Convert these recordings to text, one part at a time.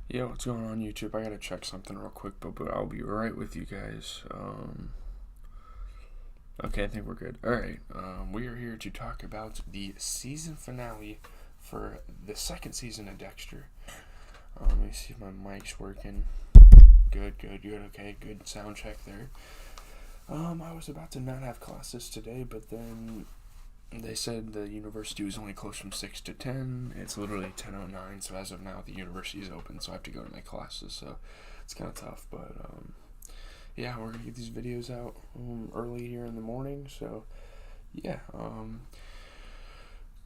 Yeah, what's going on YouTube? I gotta check something real quick, but I'll be right with you guys. Okay, I think we're good. Alright, we are here to talk about the season finale for the second season of Dexter. Let me see if my mic's working. Good, okay, good sound check there. I was about to not have classes today, but then they said the university was only closed from 6 to 10. It's literally 10:09, so as of now, the university is open, so I have to go to my classes, so it's kind of tough, but, yeah, we're gonna get these videos out early here in the morning, so, yeah,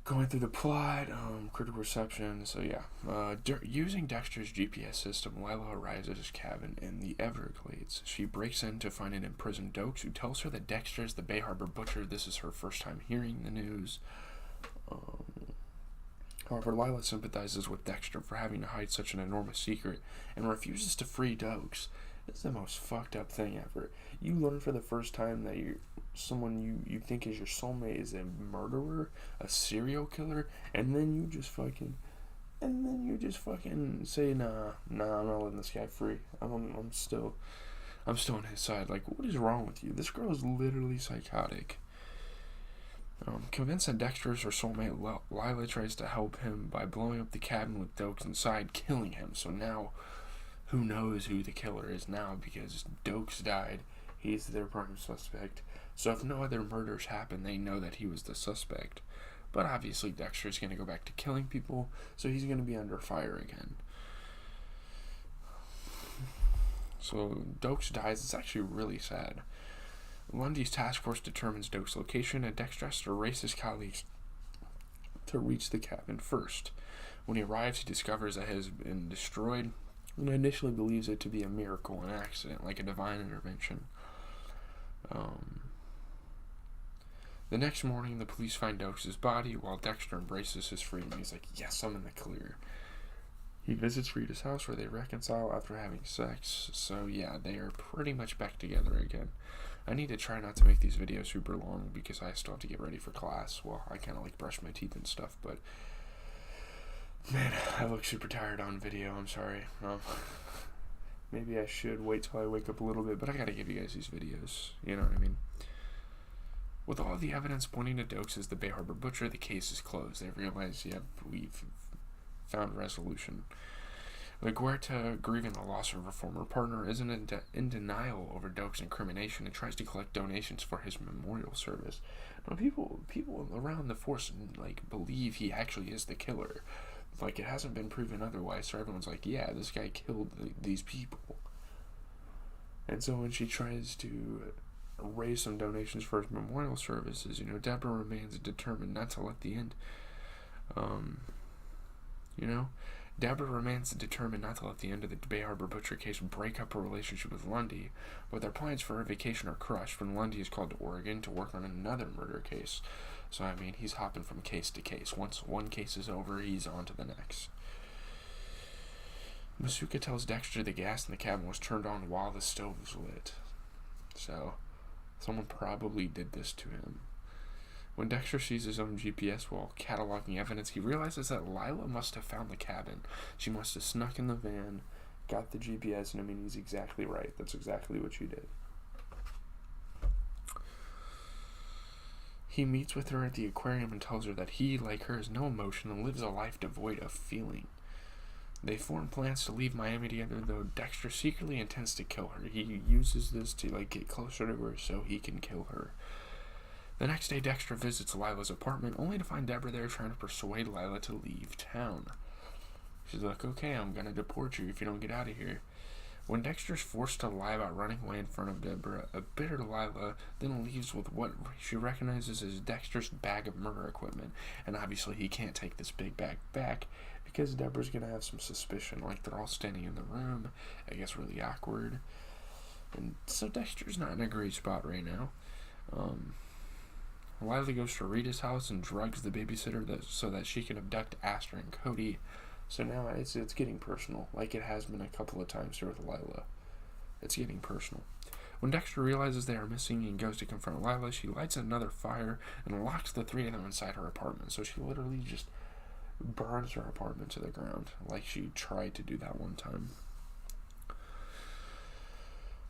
going through the plot, critical reception, so yeah. Using Dexter's GPS system, Lila arrives at his cabin in the Everglades. She breaks in to find an imprisoned Doge, who tells her that Dexter is the Bay Harbor Butcher. This is her first time hearing the news. However, Lila sympathizes with Dexter for having to hide such an enormous secret and refuses to free Doge. It's the most fucked up thing ever. You learn for the first time that someone you think is your soulmate is a murderer, a serial killer, and then you just fucking say I'm not letting this guy free. I'm still on his side. Like, what is wrong with you? This girl is literally psychotic. Convinced that Dexter is her soulmate, Lila tries to help him by blowing up the cabin with Doge inside, killing him. So now, who knows who the killer is now, because Doge died. He's their prime suspect. So if no other murders happen, they know that he was the suspect. But obviously Dexter's going to go back to killing people, so he's going to be under fire again. So Doge dies. It's actually really sad. Lundy's task force determines Doge's location, and Dexter has to race his colleagues to reach the cabin first. When he arrives, he discovers that it has been destroyed, and initially believes it to be a miracle, an accident, like a divine intervention. The next morning, the police find Doge's body while Dexter embraces his freedom. He's like, yes, I'm in the clear. He visits Rita's house where they reconcile after having sex. So yeah, they are pretty much back together again. I need to try not to make these videos super long because I still have to get ready for class. Well, I kind of like brush my teeth and stuff, but man, I look super tired on video. I'm sorry. Maybe I should wait till I wake up a little bit, but I gotta give you guys these videos. You know what I mean? With all the evidence pointing to Doge as the Bay Harbor Butcher, the case is closed. They realize, we've found resolution. LaGuerta, grieving the loss of her former partner, is in denial over Doge's incrimination and tries to collect donations for his memorial service. Now, people around the force believe he actually is the killer. It hasn't been proven otherwise, so everyone's like, yeah, this guy killed these people. And so when she tries to raise some donations for his memorial services, Deborah remains determined not to let the end. Deborah remains determined not to let the end of the Bay Harbor Butcher case break up her relationship with Lundy, but their plans for her vacation are crushed when Lundy is called to Oregon to work on another murder case. So, he's hopping from case to case. Once one case is over, he's on to the next. Masuka tells Dexter the gas in the cabin was turned on while the stove was lit. So, someone probably did this to him. When Dexter sees his own GPS while cataloging evidence, he realizes that Lila must have found the cabin. She must have snuck in the van, got the GPS, and he's exactly right. That's exactly what she did. He meets with her at the aquarium and tells her that he, like her, has no emotion and lives a life devoid of feeling. They form plans to leave Miami together, though Dexter secretly intends to kill her. He uses this to get closer to her so he can kill her. The next day, Dexter visits Lila's apartment, only to find Deborah there trying to persuade Lila to leave town. She's like, okay, I'm gonna deport you if you don't get out of here. When Dexter's forced to lie about running away in front of Deborah, a bitter Lila then leaves with what she recognizes as Dexter's bag of murder equipment. And obviously he can't take this big bag back because Deborah's gonna have some suspicion. They're all standing in the room. I guess really awkward. And so Dexter's not in a great spot right now. Lila goes to Rita's house and drugs the babysitter so that she can abduct Astor and Cody. So now it's getting personal, like it has been a couple of times here with Lila. It's getting personal. When Dexter realizes they are missing and goes to confront Lila, she lights another fire and locks the three of them inside her apartment. So she literally just burns her apartment to the ground, like she tried to do that one time.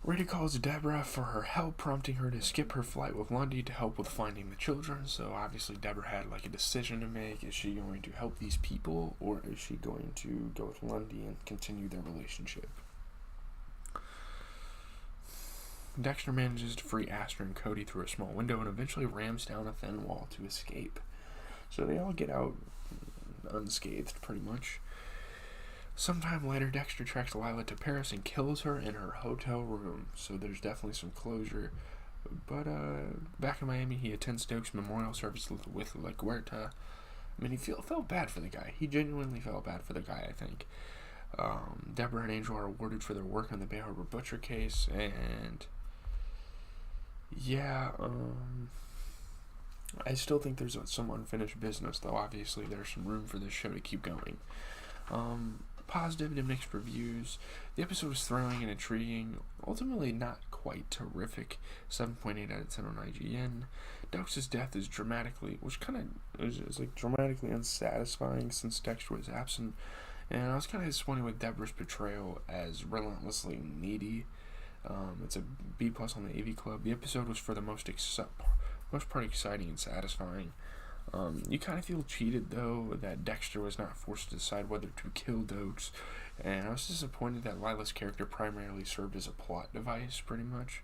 Rita calls Deborah for her help, prompting her to skip her flight with Lundy to help with finding the children. So obviously Deborah had like a decision to make. Is she going to help these people, or is she going to go with Lundy and continue their relationship? Dexter manages to free Aster and Cody through a small window and eventually rams down a thin wall to escape. So they all get out unscathed, pretty much. Sometime later, Dexter tracks Lila to Paris and kills her in her hotel room. So there's definitely some closure. But back in Miami, he attends Doge's memorial service with LaGuerta. I mean, he felt bad for the guy. He genuinely felt bad for the guy, I think. Deborah and Angel are awarded for their work on the Bay Harbor Butcher case. And yeah, I still think there's some unfinished business, though. Obviously, there's some room for this show to keep going. Positive to mixed reviews. The episode was thrilling and intriguing. Ultimately, not quite terrific. 7.8 out of 10 on IGN. Doge's death is dramatically unsatisfying since Dexter was absent. And I was kind of disappointed with Deborah's portrayal as relentlessly needy. It's a B+ on the AV Club. The episode was for the most part exciting and satisfying. You kind of feel cheated, though, that Dexter was not forced to decide whether to kill Doge, and I was disappointed that Lila'S character primarily served as a plot device, pretty much.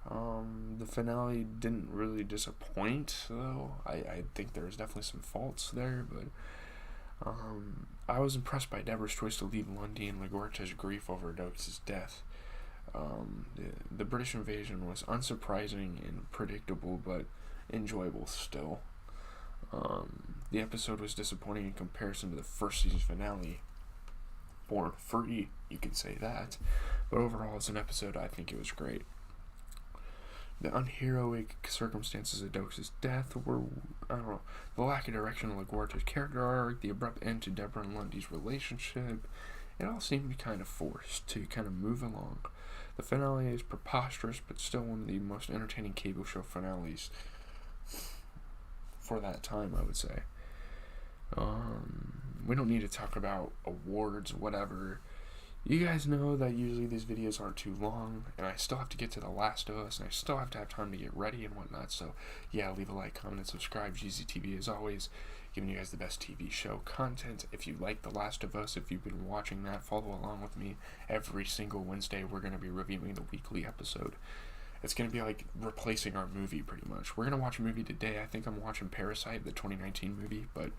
The finale didn't really disappoint, though. I think there's definitely some faults there, but I was impressed by Deborah's choice to leave Lundy and LaGuerta's grief over Doge's death. The British invasion was unsurprising and predictable, but enjoyable still. The episode was disappointing in comparison to the first season's finale. Born free, you can say that. But overall, as an episode, I think it was great. The unheroic circumstances of Doge's death were, the lack of direction of LaGuerta's character arc, the abrupt end to Deborah and Lundy's relationship, it all seemed kind of forced to kind of move along. The finale is preposterous, but still one of the most entertaining cable show finales for that time, I would say. We don't need to talk about awards, whatever. You guys know that usually these videos aren't too long, and I still have to get to The Last of Us, and I still have to have time to get ready and whatnot, so yeah, leave a like, comment, and subscribe. GZTV, as always, giving you guys the best TV show content. If you like The Last of Us, if you've been watching that, follow along with me. Every single Wednesday, we're going to be reviewing the weekly episode. It's going to be like replacing our movie, pretty much. We're going to watch a movie today. I think I'm watching Parasite, the 2019 movie, but